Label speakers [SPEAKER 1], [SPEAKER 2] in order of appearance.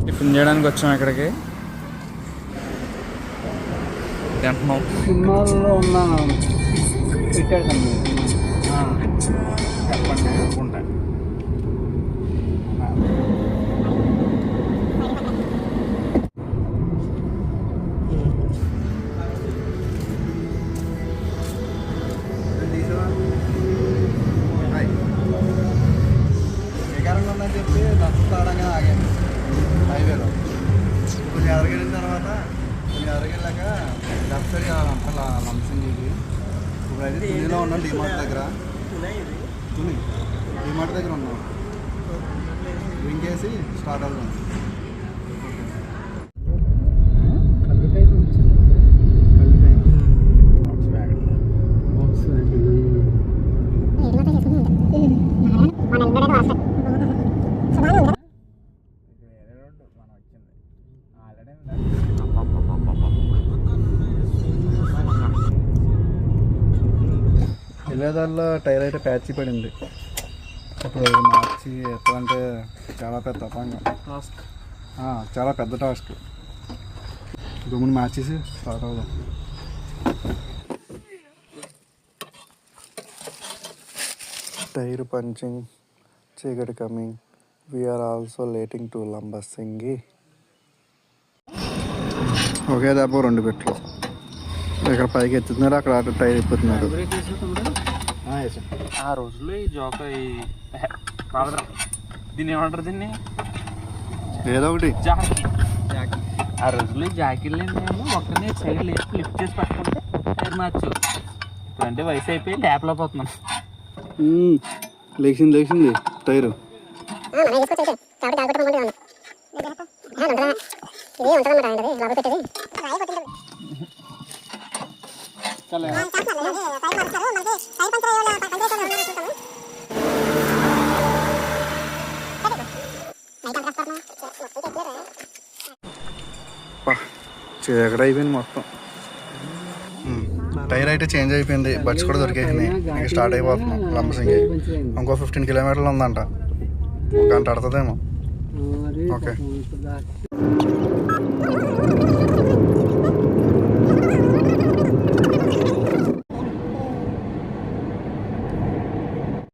[SPEAKER 1] Tiffin చేయడానికి వచ్చాం ఇక్కడికి.
[SPEAKER 2] సినిమాల్లో ఉన్న పెట్టాడు తమ్ముడు.
[SPEAKER 1] చెప్పండి అనుకుంటా.
[SPEAKER 2] వికారంగా ఉందని చెప్పి నష్టపడంగా ఆగాను హైవేలో. కొంచెం ఎదరికెళ్ళిన తర్వాత ఎదరికెళ్ళాక లెఫ్ట్ సైడ్ కావాలంట లంసింగికి. ఇప్పుడైతే తునిలో ఉన్నాం, డిమార్ట్ దగ్గర. డిమార్ట్ దగ్గర ఉన్నాం. ఇంకేసి స్టార్ట్ అవుతాం. వెళ్ళేదాల్లో టైర్ అయితే ప్యాచ్ పడింది. ఇప్పుడు మార్చి ఎట్లంటే చాలా పెద్ద తపంగా చాలా పెద్ద టాస్క్. గమ్ముని మార్చేసి స్టార్ట్ అవుదాం. టైర్ పంచింగ్, చీకటి కమింగ్, వీఆర్ ఆల్సో లేటింగ్ టు లంబసింగి. ఒకే దెబ్బ 2 పెట్లు. ఇక్కడ పైకి ఎత్తుతున్నారు, అక్కడ టైర్ ఎత్తుతున్నారు.
[SPEAKER 1] ఆ రోజుల్లో ఈ జోక దీన్ని ఏమంటారు, దీన్ని
[SPEAKER 2] ఏదో ఒకటి
[SPEAKER 1] జాకీ. ఆ రోజుల్లో ఈ జాకీలు ఏమో ఒక్కనే సైడ్ లిఫ్ట్ చేసి పట్టుకుంటే టైర్ మార్చు. ఇప్పుడంటే వయసు అయిపోయి ల్యాప్లో పోతున్నాం.
[SPEAKER 2] లేచింది టైరు. చీకటి అయిపోయింది మొత్తం. టైర్ అయితే చేంజ్ అయిపోయింది, బట్స్ కూడా దొరికేసినాయి. ఇంకా స్టార్ట్ అయిపోతున్నాం లంబసింగి. ఇంకో 15 కిలోమీటర్లు ఉందంట, 1 గంట పడుతుందేమో. ఓకే.